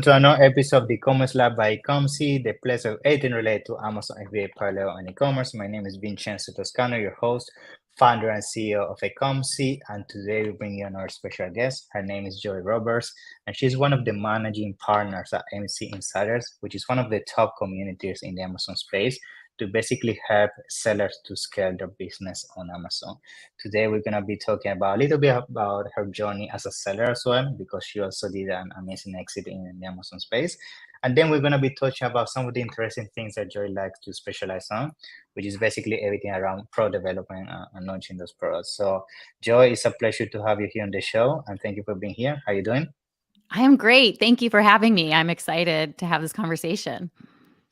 to another episode of the E-commerce Lab by Ecomcy, the place of everything related to Amazon FBA parallel and e-commerce. My name is Vincenzo Toscano, your host, founder and CEO of Ecomcy, and today we bring you another special guest. Her name is Joie Roberts, and she's one of the managing partners at MC Insiders, which is one of the top communities in the Amazon space to basically help sellers to scale their business on Amazon. Today, we're going to be talking about a little bit about her journey as a seller as well, because she also did an amazing exit in the Amazon space. And then we're going to be touching about some of the interesting things that Joy likes to specialize on, which is basically everything around product development and launching those products. So, Joy, it's a pleasure to have you here on the show, and thank you for being here. How are you doing? I am great. Thank you for having me. I'm excited to have this conversation.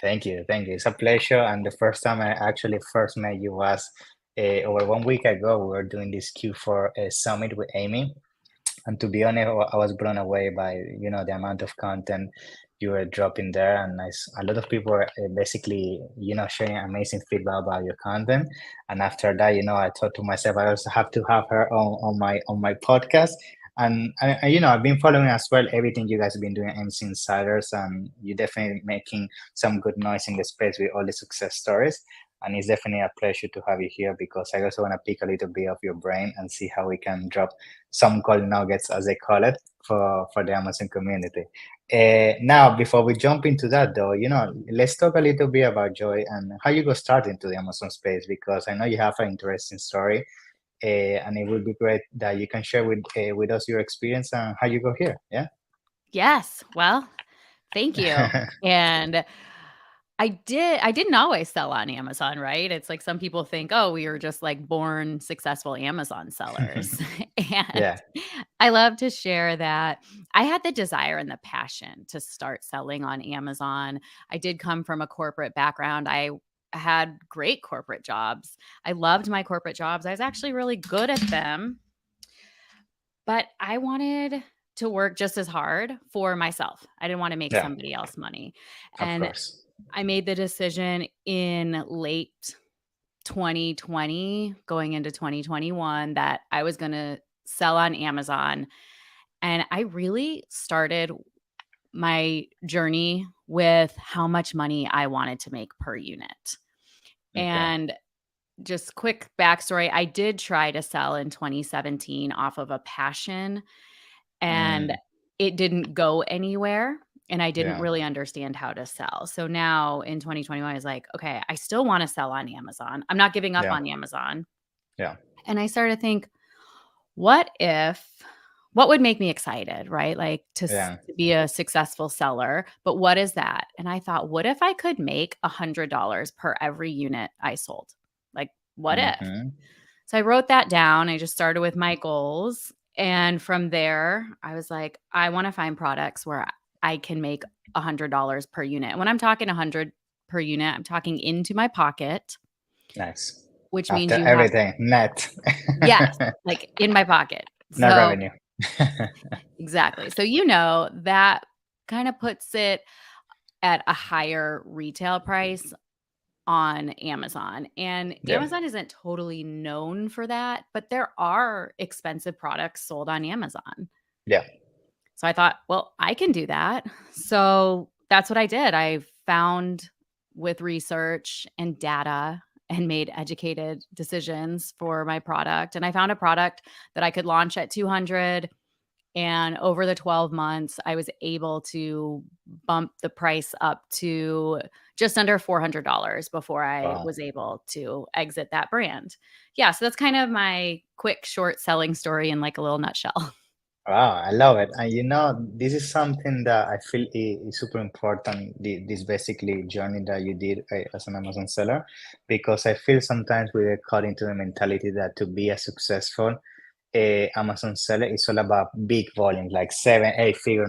Thank you. Thank you. It's a pleasure. And the first time I actually first met you was over 1 week ago. We were doing this Q4 summit with Amy. And to be honest, I was blown away by, the amount of content you were dropping there. And a lot of people were basically, sharing amazing feedback about your content. And after that, I thought to myself, I also have to have her on my podcast. And I've been following as well everything you guys have been doing at MC Insiders, and you're definitely making some good noise in the space with all the success stories. And it's definitely a pleasure to have you here because I also want to pick a little bit of your brain and see how we can drop some gold nuggets, as they call it, for the Amazon community. Now, before we jump into that, though, let's talk a little bit about Joy and how you got started into the Amazon space, because I know you have an interesting story, and it would be great that you can share with us your experience and how you go here. Yeah. Yes. Well, thank you. And I didn't always sell on Amazon, right? It's like some people think, "Oh, we are just like born successful Amazon sellers." And Yeah. I love to share that I had the desire and the passion to start selling on Amazon. I did come from a corporate background. I had great corporate jobs. I loved my corporate jobs. I was actually really good at them. But I wanted to work just as hard for myself. I didn't wanna make Yeah. somebody else money, Of and course. I made the decision in late 2020, going into 2021, that I was gonna sell on Amazon, and I really started my journey with how much money I wanted to make per unit. Okay. And just quick backstory, I did try to sell in 2017 off of a passion, and Mm, it didn't go anywhere, and I didn't yeah. really understand how to sell. So now in 2021, I was like, "Okay, I still wanna sell on Amazon. I'm not giving up Yeah. on Amazon." Yeah. And I started to think, "What if what would make me excited?" Right? Like, Yeah. to be a successful seller, but what is that? And I thought, "What if I could make $100 per every unit I sold?" Like, what if? Mm-hmm. So I wrote that down. I just started with my goals. And from there, I was like, I want to find products where I can make $100 per unit. And when I'm talking 100 per unit, I'm talking into my pocket, Nice. which After means you have, everything, net. yes, like in my pocket. No So revenue. exactly. So, that kind of puts it at a higher retail price on Amazon. And Yeah. Amazon isn't totally known for that, but there are expensive products sold on Amazon. Yeah. So I thought, well, I can do that. So that's what I did. I found with research and data and made educated decisions for my product. And I found a product that I could launch at 200, and over the 12 months, I was able to bump the price up to just under $400 before I Wow. was able to exit that brand. Yeah, so that's kind of my quick, short selling story in like a little nutshell. Wow, I love it. And this is something that I feel is super important, this basically journey that you did as an Amazon seller, because I feel sometimes we get caught into the mentality that to be a successful Amazon seller is all about big volume, like seven, eight figure,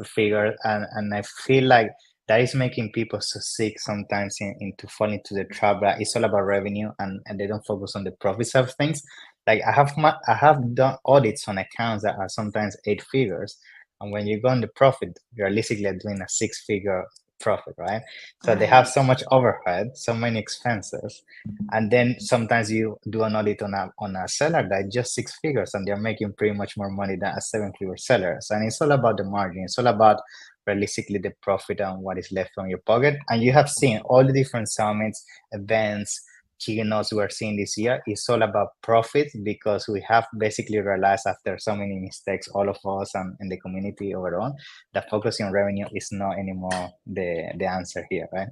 figure, and I feel like that is making people so sick sometimes into falling into the trap that it's all about revenue, and they don't focus on the profits of things. Like I have done audits on accounts that are sometimes eight figures, and when you go on the profit, you're basically doing a six-figure profit, right? So they have Right. so much overhead, so many expenses, and then sometimes you do an audit on a seller that just six figures and they're making pretty much more money than a seven-figure seller. So, and it's all about the margin. It's all about realistically the profit and what is left on your pocket. And you have seen all the different summits, events, keynotes we're seeing this year. It's all about profit because we have basically realized after so many mistakes, all of us and the community overall, that focusing on revenue is not anymore the answer here, right?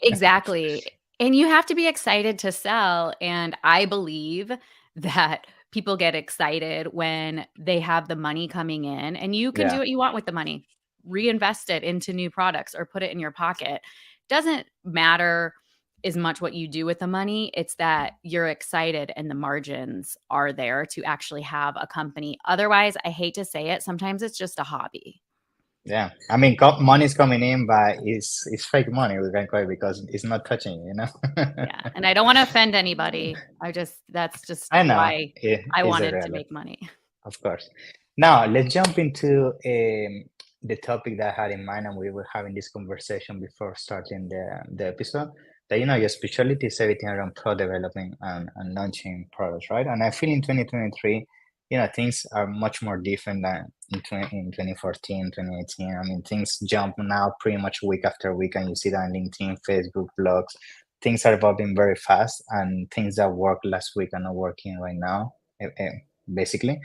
Exactly. And you have to be excited to sell. And I believe that people get excited when they have the money coming in, and you can do Yeah, what you want with the money. Reinvest it into new products or put it in your pocket. Doesn't matter as much what you do with the money. It's that you're excited and the margins are there to actually have a company. Otherwise, I hate to say it, sometimes it's just a hobby. yeah. I mean, money's coming in, but it's fake money, we can call it, because it's not touching you, you know? Yeah, and I don't wanna offend anybody. That's just I know why it I is a wanted to reality. make money. Of course. Now, let's jump into the topic that I had in mind, and we were having this conversation before starting the episode. That, your specialty is everything around product developing and launching products, right? And I feel in 2023, things are much more different than in 2014, 2018. I mean, things jump now pretty much week after week, and you see that on LinkedIn, Facebook, blogs. Things are evolving very fast, and things that worked last week are not working right now, basically.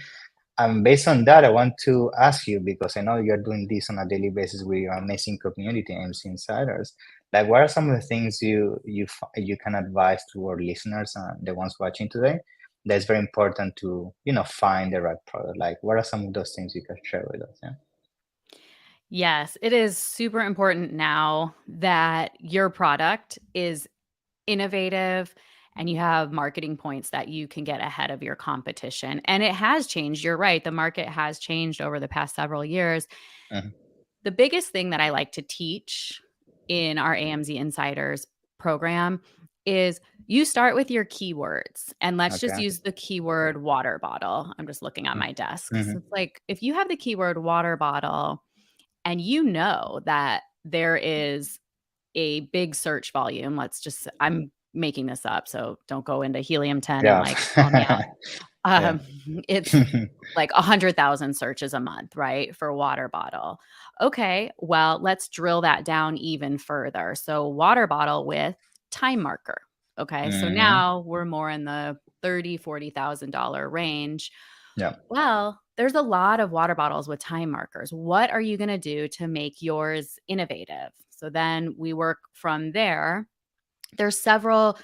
And based on that, I want to ask you, because I know you're doing this on a daily basis with your amazing community, MC Insiders. Like, what are some of the things you can advise to our listeners and the ones watching today? That's very important to find the right product. Like, what are some of those things you can share with us? Yeah. Yes, it is super important now that your product is innovative and you have marketing points that you can get ahead of your competition. And it has changed. You're right. The market has changed over the past several years. Mhm. The biggest thing that I like to teach in our AMZ Insiders program is you start with your keywords. And let's just Okay. use the keyword water bottle. I'm just looking at my desk. So Mm-hmm. it's like if you have the keyword water bottle and you know that there is a big search volume, I'm making this up, so don't go into helium-10 and Yeah. like call me out. Yeah. Um, it's like 100,000 searches a month, right, for water bottle. Okay, well, let's drill that down even further. So water bottle with time marker. Okay, so Hmm. now we're more in the $30,000-$40,000 range. Yeah. Well, there's a lot of water bottles with time markers. What are you gonna do to make yours innovative? So then we work from there. There's several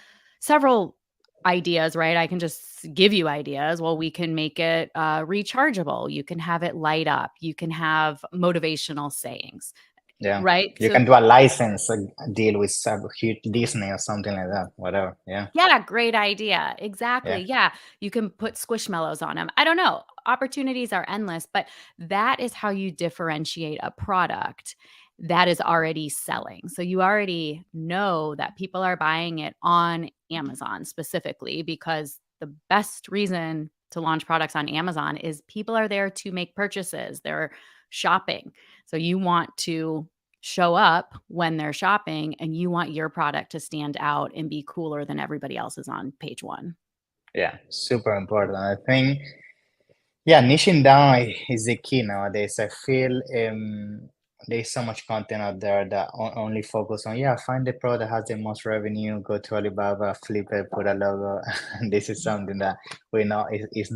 ideas, right? I can just give you ideas. Well, we can make it rechargeable. You can have it light up. You can have motivational sayings, Yeah. right? You So can do a license deal with some huge Disney or something like that. Whatever. Yeah. yeah, great idea. Yeah. Exactly. Yeah. You can put squishmallows on them. I don't know. Opportunities are endless, but that is how you differentiate a product that is already selling. So you already know that people are buying it on Amazon specifically because the best reason to launch products on Amazon is people are there to make purchases. They're shopping. So you want to show up when they're shopping and you want your product to stand out and be cooler than everybody else's on page 1. Yeah. Super important. I think, yeah, niching down is the key nowadays. I feel there's so much content out there that only focus on, yeah, find the product that has the most revenue, go to Alibaba, flip it, put a logo. And this is something that we know is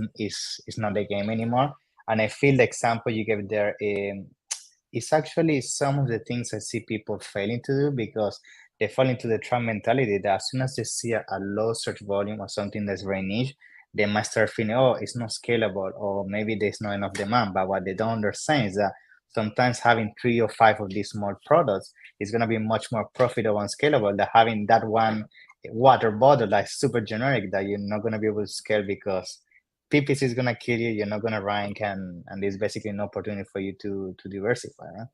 not the game anymore. And I feel the example you gave there, it's actually some of the things I see people failing to do, because they fall into the trap mentality that as soon as they see a low search volume or something that's very niche, they might start feeling, oh, it's not scalable, or maybe there's not enough demand. But what they don't understand is that sometimes having 3 or 5 of these small products is going to be much more profitable and scalable than having that one water bottle that's super generic that you're not going to be able to scale, because PPC is going to kill you, you're not going to rank, and there's basically no opportunity for you to diversify, right?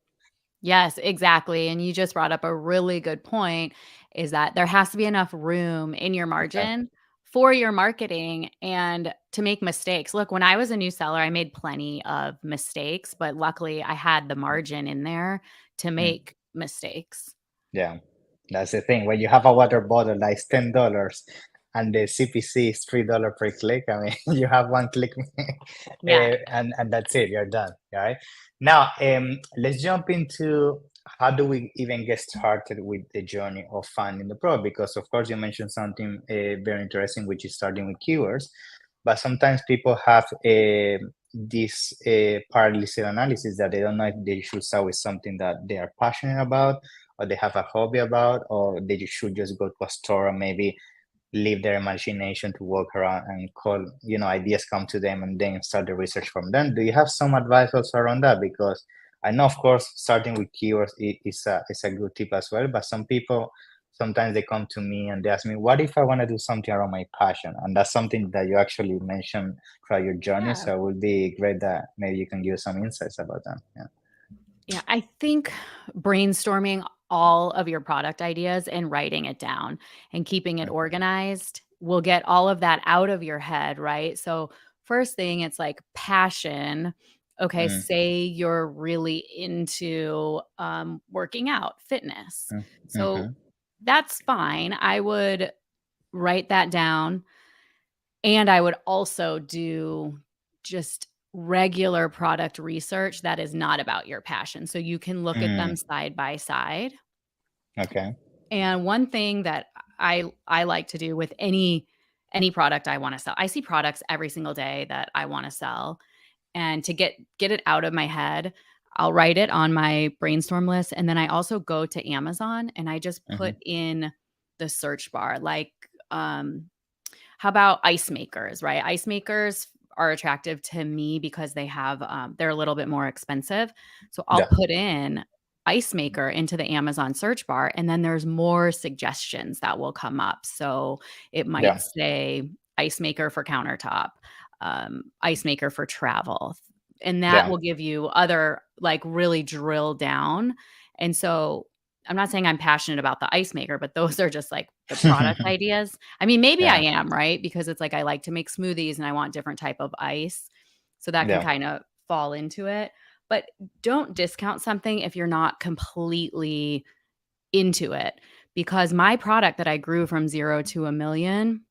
Yes, exactly, and you just brought up a really good point, is that there has to be enough room in your Exactly. margin for your marketing and to make mistakes. Look, when I was a new seller, I made plenty of mistakes, but luckily I had the margin in there to Mm, make mistakes. yeah, that's the thing. When you have a water bottle that's $10, and the CPC is $3 per click. I mean, you have one click, Yeah. and that's it. You're done. All right. Now, let's jump into how do we even get started with the journey of finding the product? Because of course you mentioned something very interesting, which is starting with keywords. But sometimes people have this paralysis analysis that they don't know if they should start with something that they are passionate about, or they have a hobby about, or they should just go to a store and maybe leave their imagination to walk around and call, ideas come to them and then start the research from them. Do you have some advice also around that? Because I know, of course, starting with keywords is a good tip as well, but some people, sometimes they come to me and they ask me, what if I want to do something around my passion? And that's something that you actually mentioned throughout your journey. Yeah. So it would be great that maybe you can give some insights about that. Yeah. Yeah, I think brainstorming all of your product ideas and writing it down and keeping it Okay. organized will get all of that out of your head, right? So, first thing, it's like passion. Okay, Mm, say you're really into working out, fitness. mm, So, mhm, that's fine. I would write that down, and I would also do just regular product research that is not about your passion. So you can look at them mm, side by side. okay. And one thing that I like to do with any product I want to sell. I see products every single day that I want to sell, and to get it out of my head, I'll write it on my brainstorm list, and then I also go to Amazon and I just put Mhm, in the search bar like how about ice makers, right? Ice makers are attractive to me because they're a little bit more expensive. So I'll yeah. put in ice maker into the Amazon search bar, and then there's more suggestions that will come up. So it might Yeah. say ice maker for countertop, ice maker for travel. And that Yeah. will give you other like really drill down. And so I'm not saying I'm passionate about the ice maker, but those are just like the product ideas. I mean, maybe I Yeah. am, right? Because it's like I like to make smoothies and I want different type of ice. So that can Yeah. kind of fall into it. But don't discount something if you're not completely into it. Because my product that I grew from 0 to a million,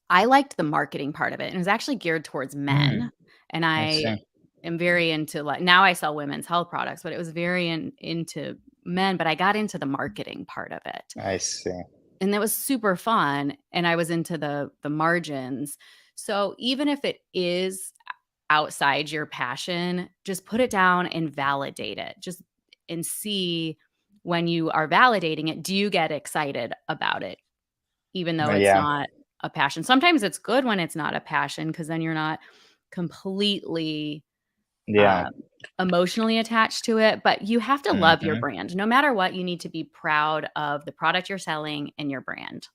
I liked the marketing part of it. And it was actually geared towards Mm, men. And I I see. am very into like now I sell women's health products, but it was very into men, but I got into the marketing part of it. I see. And that was super fun, and I was into the margins. So even if it is outside your passion, just put it down and validate it. Just and see when you are validating it, do you get excited about it even though it's Yeah. not a passion? Sometimes it's good when it's not a passion because then you're not completely Yeah. um, emotionally attached to it, but you have to love your Hmm. brand. No matter what, you need to be proud of the product you're selling and your brand.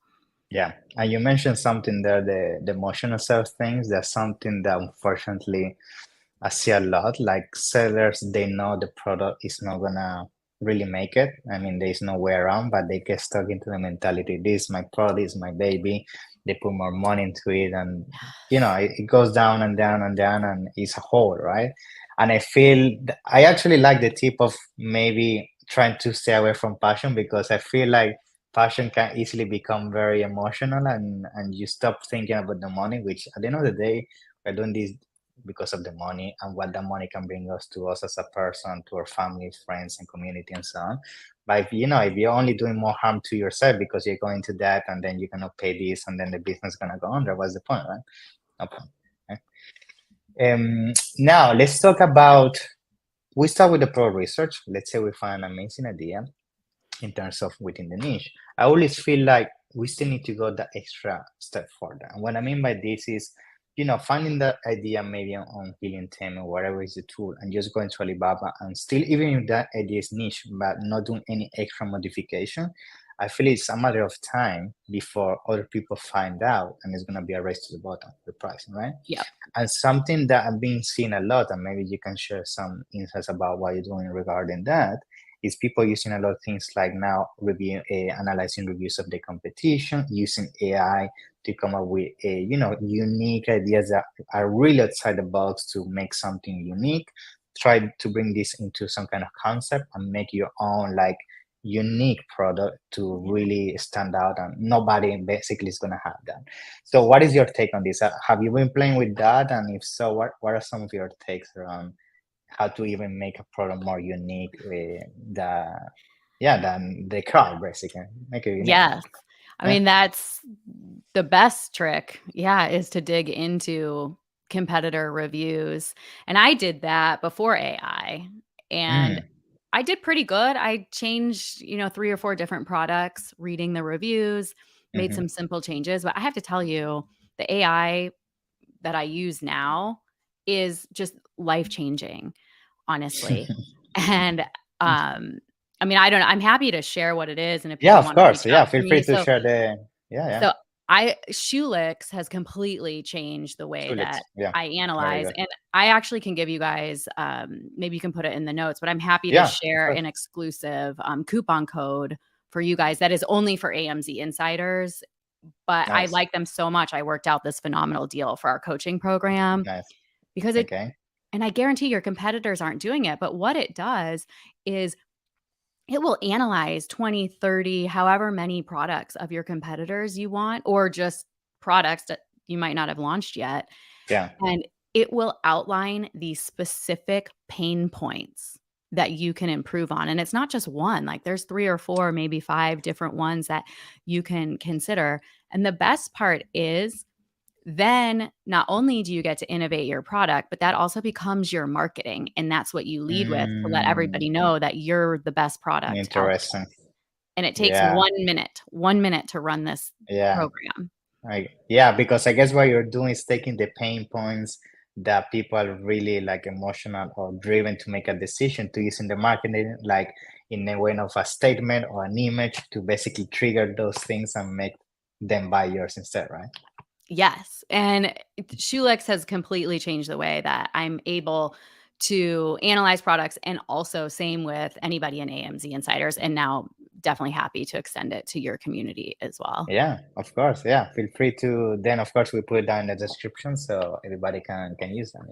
Yeah. And you mentioned something there, the emotional side of things. That's something that unfortunately I see a lot. Like sellers, they know the product is not gonna really make it. I mean, there's no way around, but they get stuck into the mentality. This is my product, this is my baby. They put more money into it, and it goes down and down and down, and it's a hole, right? And I feel I actually like the tip of maybe trying to stay away from passion, because I feel like passion can easily become very emotional, and you stop thinking about the money, which at the end of the day, we're doing this because of the money and what the money can bring us to us as a person, to our family, friends, and community, and so on. But if you're only doing more harm to yourself because you're going to debt and then you cannot pay this and then the business is gonna go under, what's the point, right? No point. Okay. Now let's talk about. We start with the pro research. Let's say we find an amazing idea in terms of within the niche. I always feel like we still need to go the extra step further. And what I mean by this is, finding that idea maybe on Helium 10 or whatever is the tool, and just going to Alibaba and still, even if that idea is niche, but not doing any extra modification, I feel it's a matter of time before other people find out, and it's going to be a race to the bottom, the pricing, right? Yep. And something that I've been seeing a lot, and maybe you can share some insights about what you're doing regarding that, is people using a lot of things like now analyzing reviews of the competition, using AI to come up with unique ideas that are really outside the box to make something unique. Try to bring this into some kind of concept and make your own like unique product to really stand out, and nobody basically is going to have that. So what is your take on this? Have you been playing with that? And if so, what are some of your takes around how to even make a product more unique with than the crowd, basically make it unique? Yes. I Yeah. mean, that's the best trick, yeah, is to dig into competitor reviews, and I did that before AI, and Mm, I did pretty good. I changed, 3 or 4 different products, reading the reviews, made hmm some simple changes, but I have to tell you, the AI that I use now is just life-changing, honestly, and, um, I mean, I don't know, I'm happy to share what it is, and if yeah, people of wanna course. reach Yeah, out to feel free me, to share the yeah. so I Shulex has completely changed the way Tulips. that Yeah, I very analyze, good. and I actually can give you guys, maybe you can put it in the notes, but I'm happy to Yeah, of share course. an exclusive, coupon code for you guys that is only for AMZ insiders, but I Nice. like them so much, I worked out this phenomenal deal for our coaching program Nice. because it Okay. and I guarantee your competitors aren't doing it, but what it does is it will analyze 20, 30, however many products of your competitors you want, or just products that you might not have launched yet, Yeah. and it will outline the specific pain points that you can improve on, and it's not just one, like, there's 3 or 4, maybe 5 different ones that you can consider, and the best part is then not only do you get to innovate your product, but that also becomes your marketing, and that's what you lead with to let Mm, everybody know that you're the best product out there, interesting. and it takes Yeah. 1 minute to run this Yeah. program. Yeah, because I guess what you're doing is taking the pain points that people are really like emotional or driven to make a decision to use in the marketing, like in a way of a statement or an image to basically trigger those things and make them buy yours instead, right? Yes, and Shulex has completely changed the way that I'm able to analyze products, and also same with anybody in AMZ Insiders, and now definitely happy to extend it to your community as well. Yeah, of course. Yeah, feel free to. Then, of course, we put it down in the description so everybody can use them.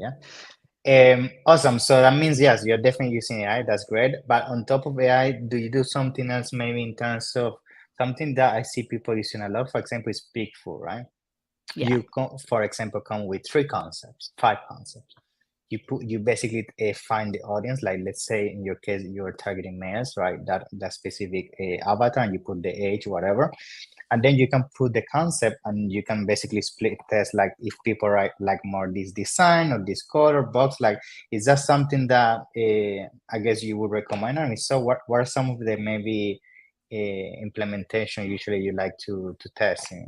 Yeah. Awesome. So that means yes, you're definitely using AI. That's great. But on top of AI, do you do something else maybe in terms of something that I see people using a lot? For example, is Peak Food, right? Yeah. For example, come with 3 concepts, 5 concepts. You basically find the audience. Like let's say in your case, you're targeting males, right? That specific avatar, and you put the age, whatever, and then you can put the concept and you can basically split test like if people like more this design or this color box, like is that something that I guess you would recommend? And if so, what are some of the maybe implementation usually you like to test in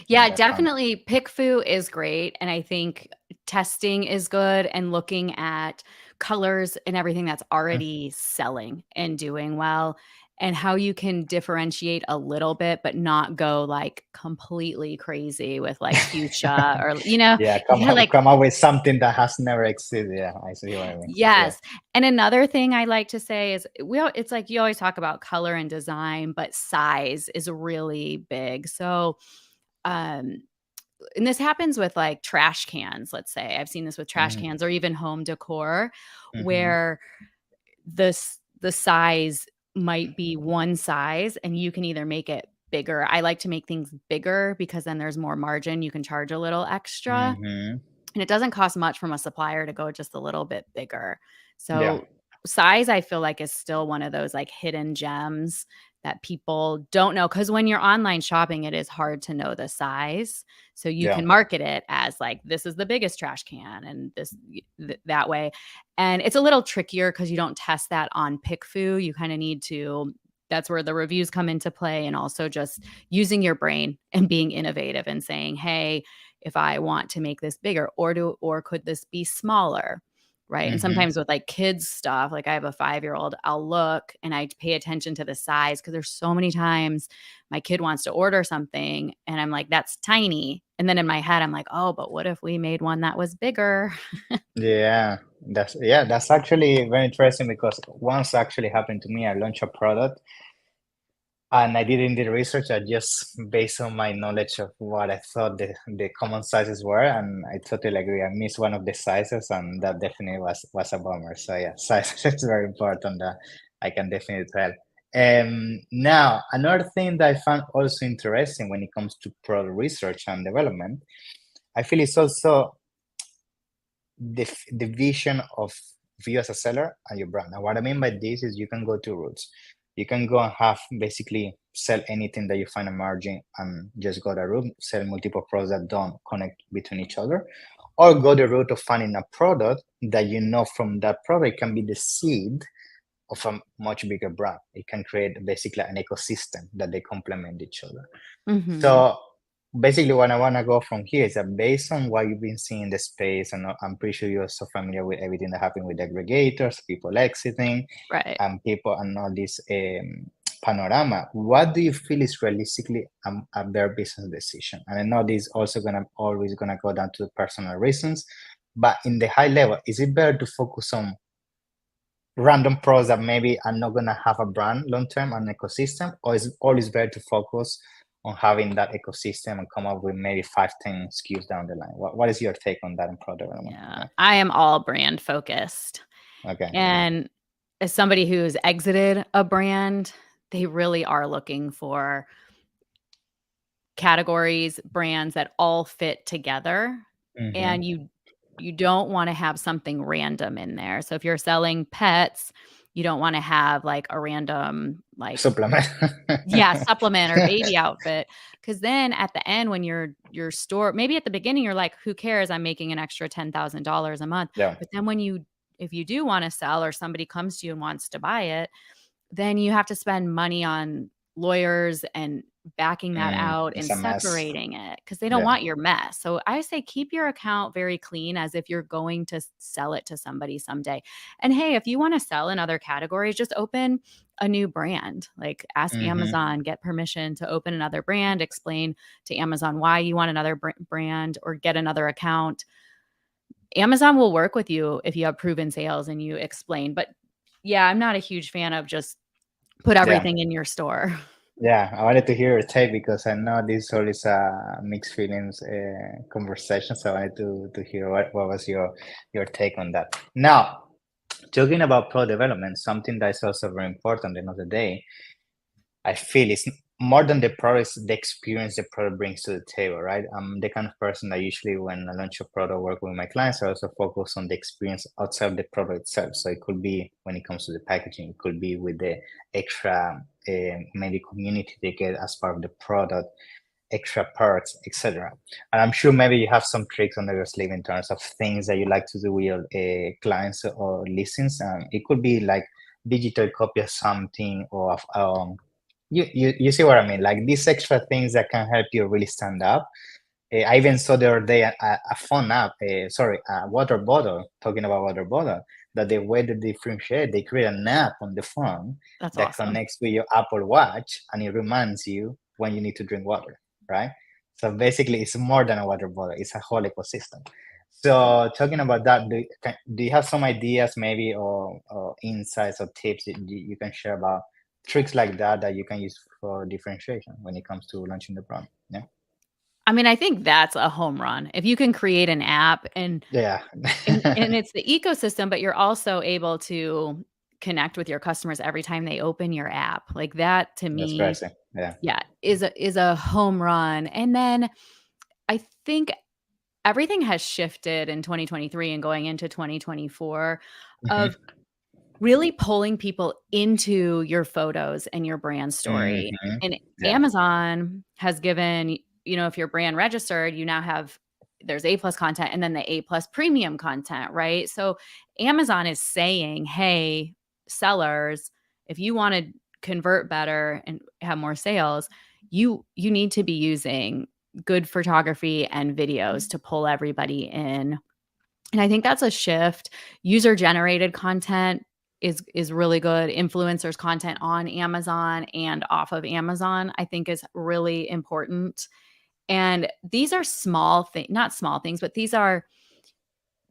Yeah, that concept? definitely PickFu is great, and I think testing is good and looking at colors and everything that's already selling and doing well, and how you can differentiate a little bit, but not go, like, completely crazy with, like, fuchsia or, Yeah, you gotta, like come up with something that has never existed. Yeah, I see what I mean. Yeah. Yes, and another thing I like to say is it's like you always talk about color and design, but size is really big, so, um and this happens with like trash cans, let's say. I've seen this with trash Mm-hmm. cans or even home decor Mm-hmm. where the size might be one size and you can either make it bigger. I like to make things bigger because then there's more margin. You can charge a little extra. Mm-hmm. And it doesn't cost much from a supplier to go just a little bit bigger. Yeah. So size, I feel like is still one of those like hidden gems that people don't know, because when you're online shopping, it is hard to know the size. So you Yeah. can market it as like, this is the biggest trash can and that way. And it's a little trickier because you don't test that on PickFu. You kind of need to, that's where the reviews come into play, and also just using your brain and being innovative and saying, hey, if I want to make this bigger, or could this be smaller? Right. And Mm-hmm. sometimes with like kids stuff, like I have a 5-year-old, I'll look and I pay attention to the size, because there's so many times my kid wants to order something and I'm like, that's tiny. And then in my head, I'm like, oh, but what if we made one that was bigger? That's actually very interesting because once actually happened to me. I launched a product and I didn't do the research. I just based on my knowledge of what I thought the common sizes were, and I totally agree. I missed one of the sizes, and that definitely was a bummer. So yeah, size is very important. That I can definitely tell. Now, another thing that I found also interesting when it comes to product research and development, I feel it's also the vision of you as a seller and your brand. And what I mean by this is you can go two routes. You can go and have basically sell anything that you find a margin and just go the route, sell multiple products that don't connect between each other, or go the route of finding a product that you know from that product can be the seed of a much bigger brand. It can create basically an ecosystem that they complement each other. Mhm. So basically, what I want to go from here is that based on what you've been seeing in the space, and I'm pretty sure you're so familiar with everything that happened with aggregators, people exiting, Right. and people and all this panorama. What do you feel is realistically a better business decision? And I know this is also gonna always gonna go down to the personal reasons, but in the high level, is it better to focus on random pros that maybe are not gonna have a brand long term and ecosystem, or is it always better to focus on having that ecosystem and come up with maybe 5, 10 SKUs down the line? What is your take on that in product development? Yeah. Yeah. I am all brand focused. Okay. And as somebody who's exited a brand, they really are looking for categories, brands that all fit together, Mm-hmm. and you don't wanna have something random in there. So if you're selling pets, you don't wanna have, like, a random, like, Supplement. yeah, supplement or baby outfit, because then at the end when your store maybe at the beginning, you're like, "Who cares? I'm making an extra $10,000 a month." Yeah. But then when you if you do wanna sell or somebody comes to you and wants to buy it, then you have to spend money on lawyers and backing that out It's and a mess. separating it because they don't Yeah. want your mess. So I say keep your account very clean as if you're going to sell it to somebody someday. And hey, if you want to sell in other categories, just open a new brand. Like ask Mm-hmm. Amazon, get permission to open another brand, explain to Amazon why you want another brand or get another account. Amazon will work with you if you have proven sales and you explain. But yeah, I'm not a huge fan of just put Yeah. everything in your store. Yeah, I wanted to hear your take because I know this always a mixed feelings conversation. So I wanted to hear what was your take on that. Now, talking about pro development, something that is also very important at the end of the day, I feel it's more than the product, it's the experience the product brings to the table, right? I'm the kind of person that usually when I launch a product, work with my clients, I also focus on the experience outside of the product itself. So it could be when it comes to the packaging, it could be with the extra maybe community they get as part of the product, extra perks, etc. And I'm sure maybe you have some tricks under your sleeve in terms of things that you like to do with your clients or listings. It could be like digital copy of something or you see what I mean? Like these extra things that can help you really stand up. I even saw the other day a phone app, sorry, a water bottle, talking about water bottle, that the way that they differentiate, they create an app on the phone That's that awesome. connects with your Apple Watch and it reminds you when you need to drink water, right? So basically, it's more than a water bottle, it's a whole ecosystem. So talking about that, do you have some ideas maybe or insights or tips that you can share about tricks like that that you can use for differentiation when it comes to launching the brand? Yeah. I mean, I think that's a home run. If you can create an app Yeah. and it's the ecosystem, but you're also able to connect with your customers every time they open your app. Like that to That's me, crazy. Yeah. yeah, is a home run. And then I think everything has shifted in 2023 and going into 2024 Mhm. of really pulling people into your photos and your brand story. Mhm. And Yeah. Amazon has given, if you're brand registered, you now have there's A plus content and then the A plus premium content, right? So Amazon is saying, hey, sellers, if you want to convert better and have more sales, you need to be using good photography and videos to pull everybody in, and I think that's a shift. User generated content is really good. Influencers content on Amazon and off of Amazon, I think is really important. And these are small things, not small things, but these are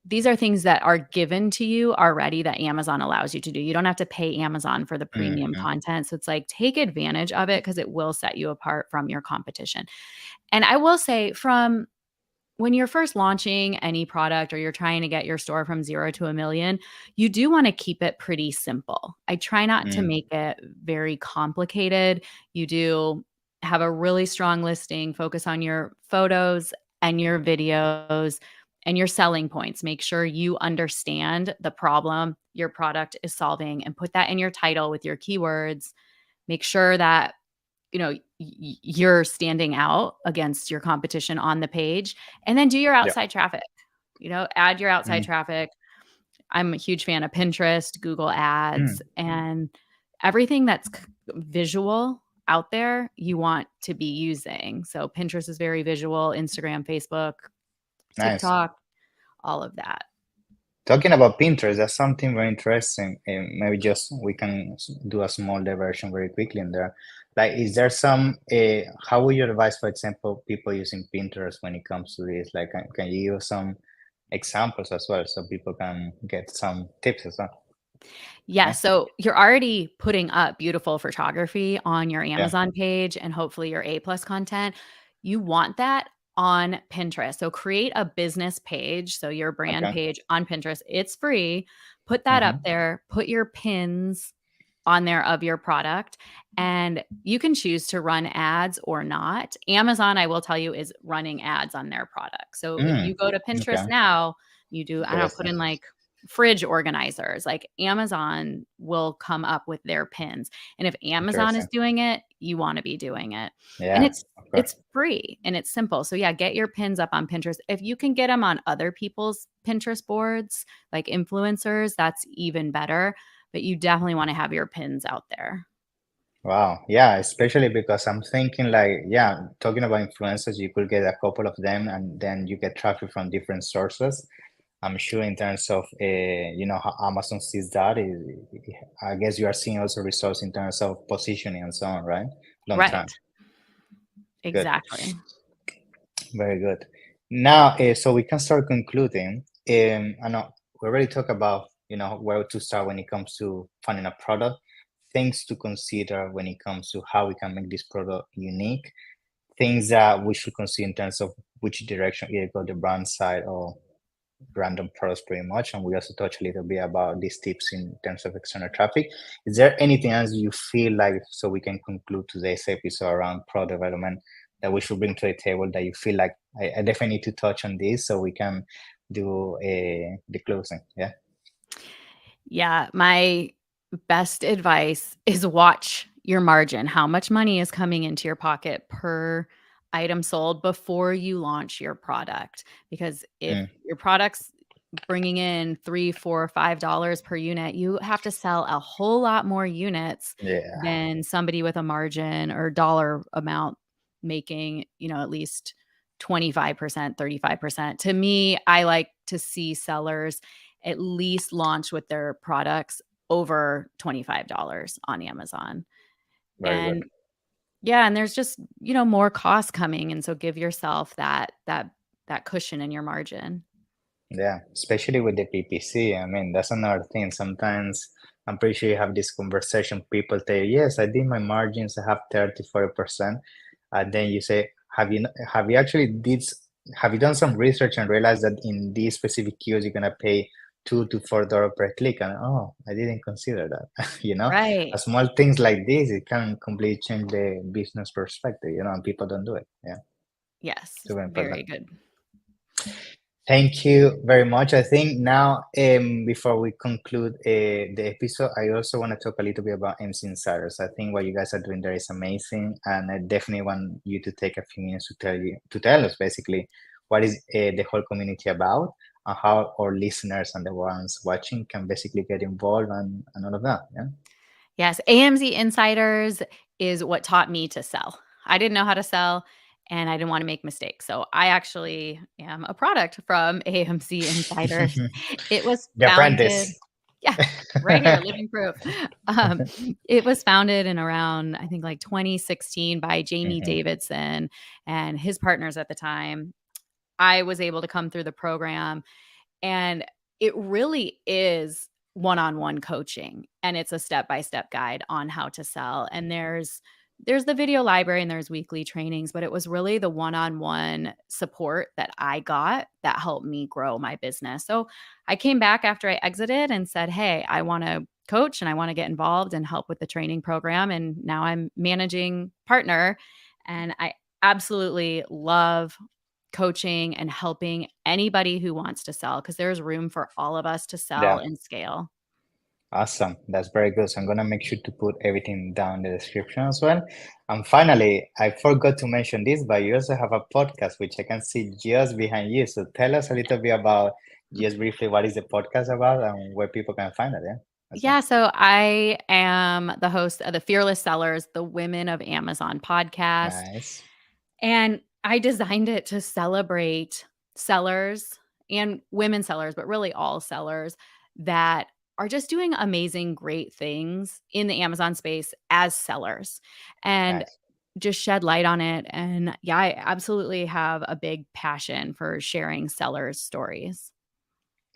things that are given to you already that Amazon allows you to do. You don't have to pay Amazon for the premium Mhm. content. So it's like take advantage of it because it will set you apart from your competition. And I will say from when you're first launching any product or you're trying to get your store from 0 to a million, you do wanna keep it pretty simple. I try not to Mm, make it very complicated. You do have a really strong listing, focus on your photos and your videos and your selling points. Make sure you understand the problem your product is solving and put that in your title with your keywords. Make sure that you're standing out against your competition on the page, and then do your yeah. outside traffic. Add your outside Mm, traffic. I'm a huge fan of Pinterest, Google Ads, mm, and everything that's visual out there you want to be using. So Pinterest is very visual, Instagram, Facebook, nice. TikTok, all of that. Talking about Pinterest, that's something very interesting. Maybe just we can do a small diversion very quickly in there. Like, is there some, how would you advise, for example, people using Pinterest when it comes to this? Like, can you give some examples as well so people can get some tips as well? Yeah, Yeah, so you're already putting up beautiful photography on your yeah, Amazon page and hopefully your A plus content. You want that on Pinterest. So create a business page, so your brand okay. page on Pinterest. It's free. Put that up Mm-hmm. there. Put your pins on there of your product, and you can choose to run ads or not. Amazon, I will tell you, is running ads on their product. So if you Mm, go to Pinterest okay, now, you do, I don't know, put interesting. in like fridge organizers, like Amazon will come up with their pins. And if Amazon is Interesting. doing it, you want to be doing it. And Yeah, of course. it's free and it's simple. So yeah, get your pins up on Pinterest. If you can get them on other people's Pinterest boards, like influencers, that's even better, but you definitely want to have your pins out there. Wow. Yeah, especially because I'm thinking like, yeah, talking about influencers, you could get a couple of them and then you get traffic from different sources. I'm sure in terms of, how Amazon sees that, I guess you are seeing also results in terms of positioning and so on, right? Long Right. term. Good. Exactly. Very good. Now, so we can start concluding. I know we already talked about, where to start when it comes to finding a product, things to consider when it comes to how we can make this product unique, things that we should consider in terms of which direction either go the brand side or random products pretty much. And we also touched a little bit about these tips in terms of external traffic. Is there anything else you feel like, so we can conclude today's episode around product development, that we should bring to the table that you feel like I definitely need to touch on this so we can do the closing? Yeah. Yeah, my best advice is watch your margin. How much money is coming into your pocket per item sold before you launch your product? Because if Mm, your product's bringing in 3, 4, $5 per unit, you have to sell a whole lot more units yeah. than somebody with a margin or dollar amount making, at least 25%, 35%. To me, I like to see sellers at least launch with their products over $25 on Amazon. Very good. And yeah, and there's just, more costs coming, and so give yourself that cushion in your margin. Yeah, especially with the PPC. I mean, that's another thing. Sometimes I'm pretty sure you have this conversation. People tell you, yes, I did my margins, I have 30, 40%. And then you say, have you actually have you done some research and realized that in these specific keywords you're gonna pay $2 to $4 per click? And oh, I didn't consider that. Right. Small things like this, it can completely change the business perspective, and people don't do it. Yeah, Yes, super important. very good. Thank you very much. I think now, before we conclude the episode, I also want to talk a little bit about MC Insiders. I think what you guys are doing there is amazing, and I definitely want you to take a few minutes to tell us basically what is the whole community about, and how our listeners and the ones watching can basically get involved and all of that. Yeah. Yes, AMZ Insiders is what taught me to sell. I didn't know how to sell and I didn't want to make mistakes. So I actually am a product from AMC Insiders. It was The founded, Apprentice. yeah, right here, living proof. Um, it was founded in around, I think, like 2016 by Jamie Mhm. Davidson and his partners at the time. I was able to come through the program, and it really is one-on-one coaching, and it's a step-by-step guide on how to sell. And there's There's the video library and there's weekly trainings, but it was really the one-on-one support that I got that helped me grow my business. So I came back after I exited and said, "Hey, I want to coach and I want to get involved and help with the training program." And now I'm managing partner, and I absolutely love coaching and helping anybody who wants to sell, because there's room for all of us to sell Yeah. and scale. Awesome. That's very good. So I'm gonna make sure to put everything down in the description as well. And finally, I forgot to mention this, but you also have a podcast which I can see just behind you. So tell us a little bit about, just briefly, what is the podcast about and where people can find it. Yeah. Awesome. Yeah, so I am the host of the Fearless Sellers, the Women of Amazon podcast. Nice. And I designed it to celebrate sellers and women sellers, but really all sellers that are just doing amazing, great things in the Amazon space as sellers, and Nice. just shed light on it. And yeah, I absolutely have a big passion for sharing sellers' stories.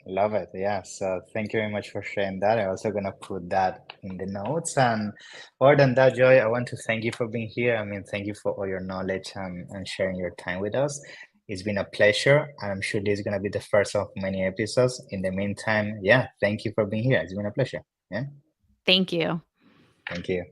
Love it. Yeah. So thank you very much for sharing that. I'm also gonna put that in the notes. And more than that, Joy, I want to thank you for being here. I mean, thank you for all your knowledge and sharing your time with us. It's been a pleasure. And I'm sure this is gonna be the first of many episodes. In the meantime, yeah, thank you for being here. It's been a pleasure. Yeah. Thank you. Thank you.